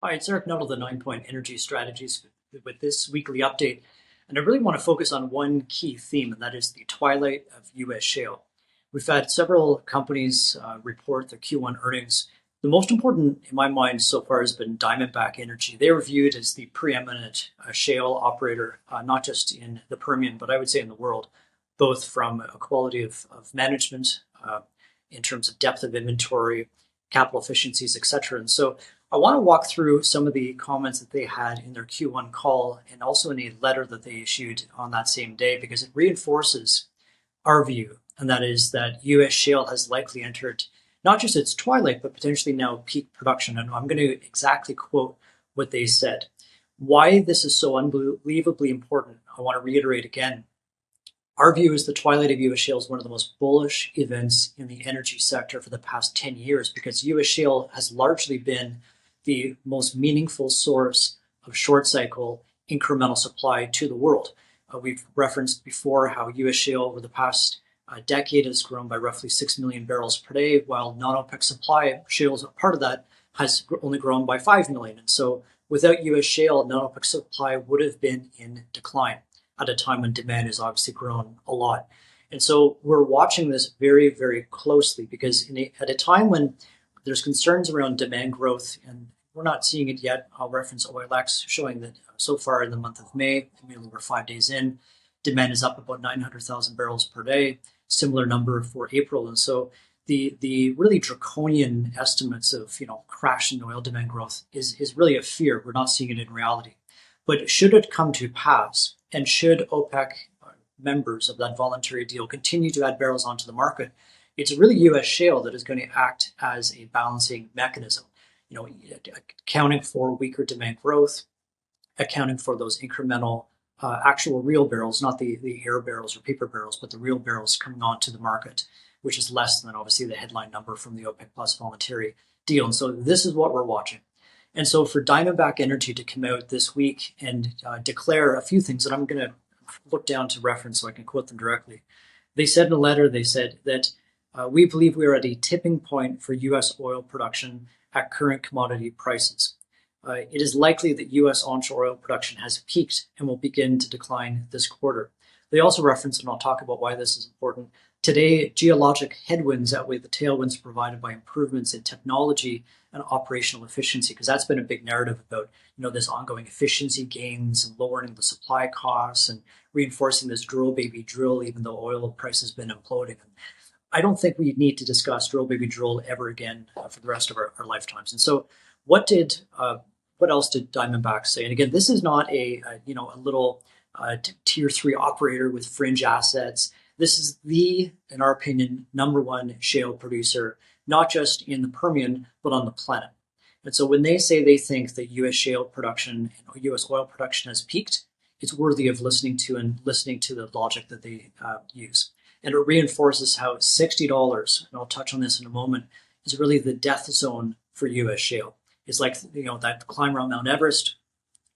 Hi, it's Eric Nuttall, the 9-Point Energy Strategies, with this weekly update. And I really want to focus on one key theme, and that is the twilight of U.S. shale. We've had several companies report their Q1 earnings. The most important, in my mind, so far has been Diamondback Energy. They were viewed as the preeminent shale operator, not just in the Permian, but I would say in the world, both from a quality of management, in terms of depth of inventory, capital efficiencies, etc. And so I want to walk through some of the comments that they had in their Q1 call and also in a letter that they issued on that same day, because it reinforces our view, and that is that U.S. shale has likely entered not just its twilight, but potentially now peak production. And I'm going to exactly quote what they said. Why this is so unbelievably important, I want to reiterate again. Our view is the twilight of U.S. shale is one of the most bullish events in the energy sector for the past 10 years, because U.S. shale has largely been the most meaningful source of short cycle incremental supply to the world. We've referenced before how U.S. shale over the past decade has grown by roughly 6 million barrels per day, while non-OPEC supply, shale is a part of that, has only grown by 5 million. And so without U.S. shale, non-OPEC supply would have been in decline at a time when demand has obviously grown a lot. And so we're watching this very, very closely, because at a time when there's concerns around demand growth, and we're not seeing it yet. I'll reference OLX showing that so far in the month of May, we're 5 days in, demand is up about 900,000 barrels per day, similar number for April. And so the really draconian estimates of crash in oil demand growth is really a fear. We're not seeing it in reality. But should it come to pass, and should OPEC members of that voluntary deal continue to add barrels onto the market, it's really U.S. shale that is going to act as a balancing mechanism, accounting for weaker demand growth, accounting for those incremental actual real barrels, not the air barrels or paper barrels, but the real barrels coming onto the market, which is less than obviously the headline number from the OPEC plus voluntary deal. And so this is what we're watching. And so for Diamondback Energy to come out this week and declare a few things that I'm going to look down to reference so I can quote them directly. They said in a letter, they said that we believe we are at a tipping point for U.S. oil production at current commodity prices. It is likely that U.S. onshore oil production has peaked and will begin to decline this quarter. They also referenced, and I'll talk about why this is important, today geologic headwinds outweigh the tailwinds provided by improvements in technology and operational efficiency, because that's been a big narrative about this ongoing efficiency gains and lowering the supply costs and reinforcing this drill baby drill, even though oil price has been imploding. I don't think we need to discuss drill baby drill ever again for the rest of our lifetimes. And so what else did Diamondback say? And again, this is not a little tier 3 operator with fringe assets. This is in our opinion, number one shale producer, not just in the Permian, but on the planet. And so when they say they think that U.S. shale production and U.S. oil production has peaked, it's worthy of listening to the logic that they use. And it reinforces how $60, and I'll touch on this in a moment, is really the death zone for U.S. shale. It's like that climb around Mount Everest.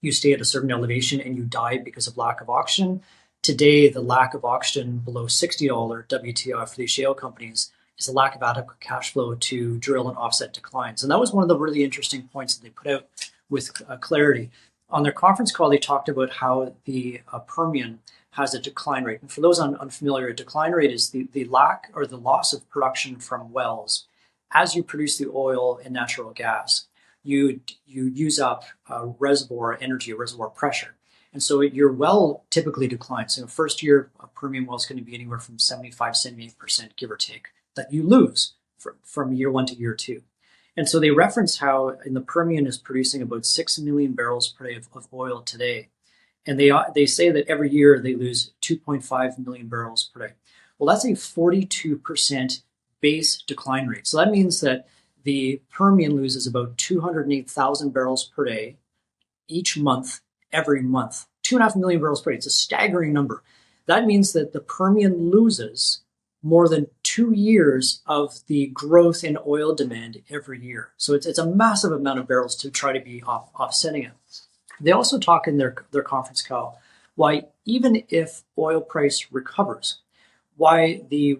You stay at a certain elevation and you die because of lack of oxygen. Today, the lack of oxygen below $60 WTI for these shale companies is a lack of adequate cash flow to drill and offset declines. And that was one of the really interesting points that they put out with clarity. On their conference call, they talked about how the Permian has a decline rate. And for those unfamiliar, a decline rate is the lack or the loss of production from wells. As you produce the oil and natural gas, you use up reservoir energy, reservoir pressure. And so your well typically declines. So first year, a Permian well is going to be anywhere from 75, 78%, give or take, that you lose from year 1 to year 2. And so they reference how in the Permian is producing about 6 million barrels per day of oil today. And they say that every year they lose 2.5 million barrels per day. Well, that's a 42% base decline rate. So that means that the Permian loses about 208,000 barrels per day each month, every month. 2.5 million barrels per day. It's a staggering number. That means that the Permian loses more than 2 years of the growth in oil demand every year. So it's a massive amount of barrels to try to be offsetting it. They also talk in their conference call why even if oil price recovers, why the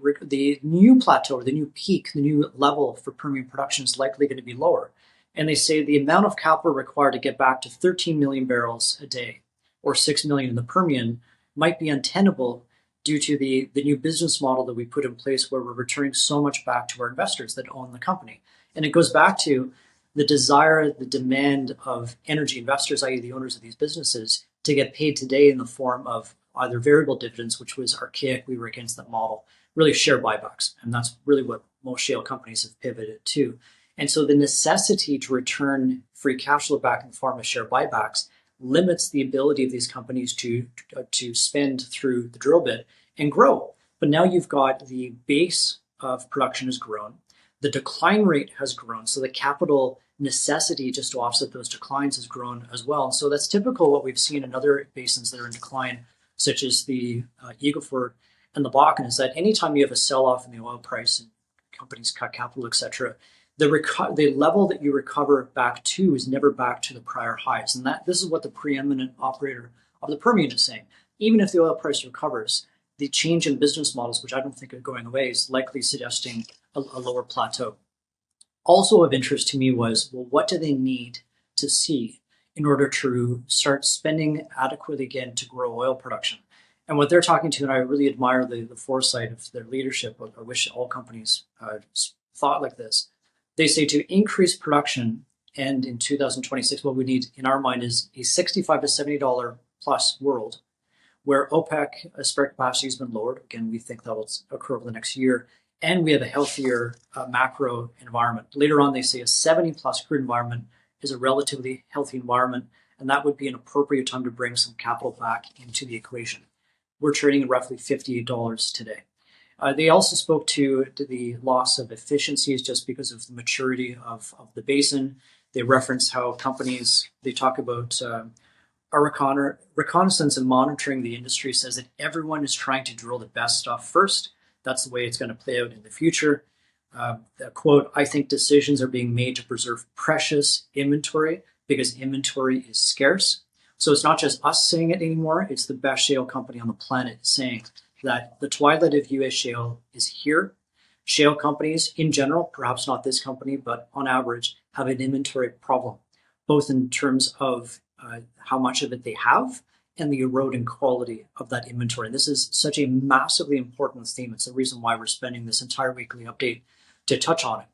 new plateau or the new peak, the new level for Permian production is likely going to be lower. And they say the amount of capital required to get back to 13 million barrels a day or 6 million in the Permian might be untenable due to the new business model that we put in place where we're returning so much back to our investors that own the company. And it goes back to the desire, the demand of energy investors, i.e. the owners of these businesses, to get paid today in the form of either variable dividends, which was archaic, we were against that model, really share buybacks. And that's really what most shale companies have pivoted to. And so the necessity to return free cash flow back in the form of share buybacks limits the ability of these companies to spend through the drill bit and grow. But now you've got the base of production has grown, the decline rate has grown, so the capital necessity just to offset those declines has grown as well. And so that's typical what we've seen in other basins that are in decline, such as the Eagle Ford and the Bakken, is that anytime you have a sell-off in the oil price and companies cut capital, etc., the level that you recover back to is never back to the prior highs. And this is what the preeminent operator of the Permian is saying. Even if the oil price recovers, the change in business models, which I don't think are going away, is likely suggesting a lower plateau. Also of interest to me was, well, what do they need to see in order to start spending adequately again to grow oil production? And what they're talking to, and I really admire the foresight of their leadership, I wish all companies thought like this. They say to increase production, and in 2026, what we need in our mind is a $65 to $70 plus world where OPEC spare capacity has been lowered. Again, we think that will occur over the next year. And we have a healthier macro environment. Later on, they say a 70 plus crude environment is a relatively healthy environment, and that would be an appropriate time to bring some capital back into the equation. We're trading at roughly $58 today. They also spoke to the loss of efficiencies just because of the maturity of the basin. They reference how companies, they talk about our reconnaissance and monitoring the industry says that everyone is trying to drill the best stuff first. That's the way it's going to play out in the future. Quote, I think decisions are being made to preserve precious inventory because inventory is scarce. So it's not just us saying it anymore. It's the best shale company on the planet saying that the twilight of US shale is here. Shale companies in general, perhaps not this company, but on average, have an inventory problem, both in terms of how much of it they have and the eroding quality of that inventory. And this is such a massively important theme. It's the reason why we're spending this entire weekly update to touch on it.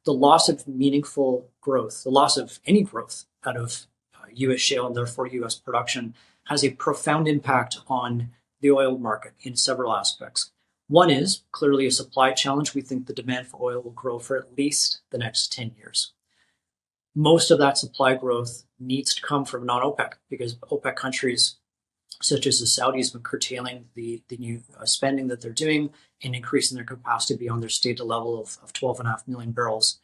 The loss of meaningful growth, the loss of any growth out of US shale and therefore US production has a profound impact on the oil market in several aspects. One is clearly a supply challenge. We think the demand for oil will grow for at least the next 10 years. Most of that supply growth needs to come from non-OPEC because OPEC countries such as the Saudis have been curtailing the new spending that they're doing and increasing their capacity beyond their stated level of 12.5 million barrels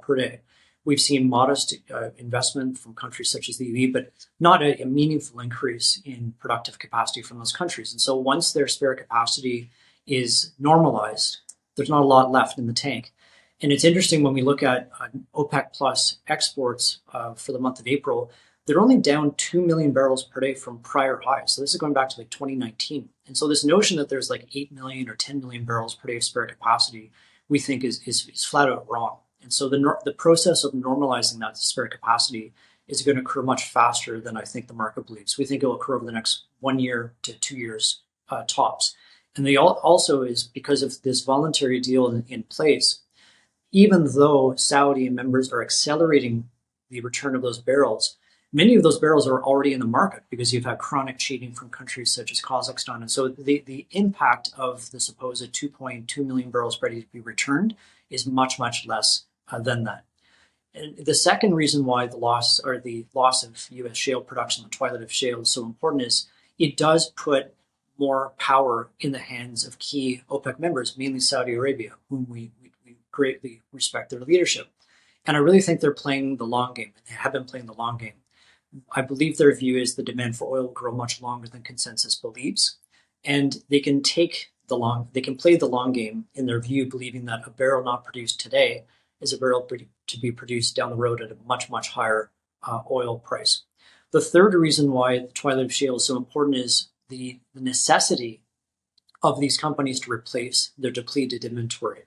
per day. We've seen modest investment from countries such as the UAE, but not a meaningful increase in productive capacity from those countries. And so once their spare capacity is normalized, there's not a lot left in the tank. And it's interesting when we look at OPEC plus exports for the month of April, they're only down 2 million barrels per day from prior highs. So this is going back to like 2019. And so this notion that there's like 8 million or 10 million barrels per day of spare capacity, we think is flat out wrong. And so the process of normalizing that spare capacity is going to occur much faster than I think the market believes. We think it will occur over the next 1 year to 2 years tops. And they also is because of this voluntary deal in place, even though Saudi members are accelerating the return of those barrels, many of those barrels are already in the market because you've had chronic cheating from countries such as Kazakhstan. And so the impact of the supposed 2.2 million barrels ready to be returned is much, much less than that. And the second reason why the loss of U.S. shale production, the twilight of shale, is so important is it does put more power in the hands of key OPEC members, mainly Saudi Arabia, whom we greatly respect their leadership. And I really think they're playing the long game. They have been playing the long game. I believe their view is the demand for oil will grow much longer than consensus believes, and they can play the long game in their view, believing that a barrel not produced today is a barrel to be produced down the road at a much, much higher oil price. The third reason why the twilight of shale is so important is the necessity of these companies to replace their depleted inventory.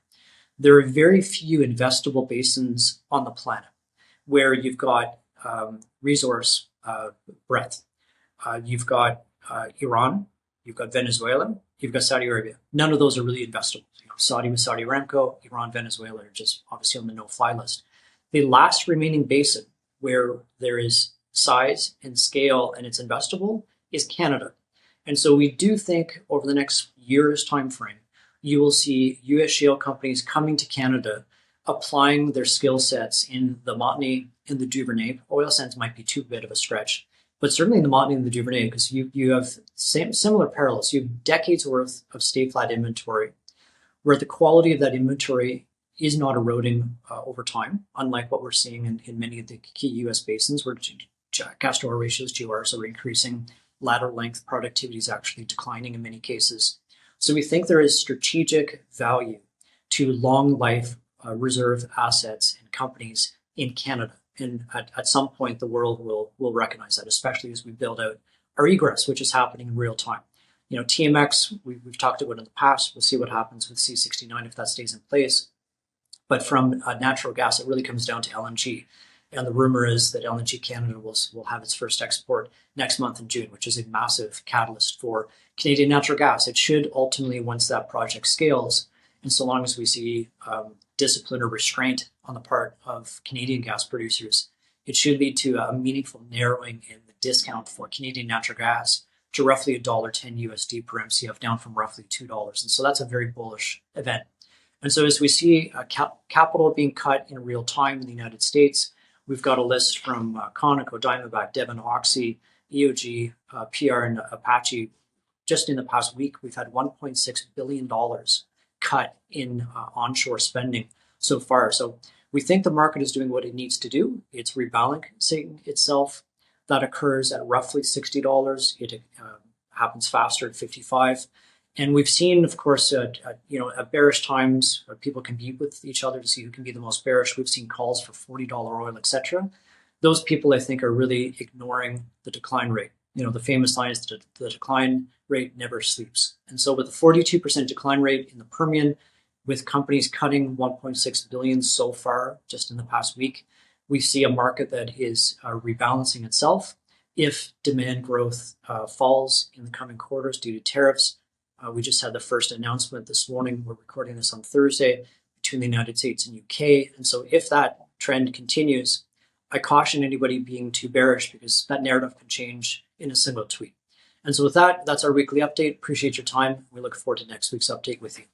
There are very few investable basins on the planet. where you've got resource breadth. You've got Iran, you've got Venezuela, you've got Saudi Arabia. None of those are really investable. Saudi with Saudi Aramco, Iran, Venezuela are just obviously on the no-fly list. The last remaining basin where there is size and scale and it's investable is Canada. And so we do think over the next year's time frame, you will see U.S. shale companies coming to Canada, applying their skill sets in the Montney and the Duvernay. Oil sands might be too big of a stretch, but certainly in the Montney and the Duvernay, because you have similar parallels. You have decades worth of stay flat inventory, where the quality of that inventory is not eroding over time, unlike what we're seeing in many of the key U.S. basins, where gas to oil ratios, GORs, are increasing, lateral length productivity is actually declining in many cases. So we think there is strategic value to long life reserve assets and companies in Canada. And at some point, the world will recognize that, especially as we build out our egress, which is happening in real time. TMX, we've talked about in the past. We'll see what happens with C69 if that stays in place. But from natural gas, it really comes down to LNG. And the rumor is that LNG Canada will have its first export next month in June, which is a massive catalyst for Canadian natural gas. It should ultimately, once that project scales, and so long as we see discipline or restraint on the part of Canadian gas producers, it should lead to a meaningful narrowing in the discount for Canadian natural gas to roughly $1.10 USD per MCF, down from roughly $2. And so that's a very bullish event. And so as we see capital being cut in real time in the United States, we've got a list from Conoco, Diamondback, Devon, Oxy, EOG, PR, and Apache. Just in the past week, we've had $1.6 billion cut in onshore spending so far. So we think the market is doing what it needs to do. It's rebalancing itself. That occurs at roughly $60. It happens faster at $55. And we've seen, of course, at bearish times, where people compete with each other to see who can be the most bearish. We've seen calls for $40 oil, etc. Those people, I think, are really ignoring the decline rate. The famous line is the decline rate never sleeps. And so with a 42% decline rate in the Permian, with companies cutting 1.6 billion so far just in the past week, we see a market that is rebalancing itself. If demand growth falls in the coming quarters due to tariffs, we just had the first announcement this morning. We're recording this on Thursday between the United States and UK. And so if that trend continues, I caution anybody being too bearish, because that narrative can change in a single tweet. And so with that, that's our weekly update. Appreciate your time. We look forward to next week's update with you.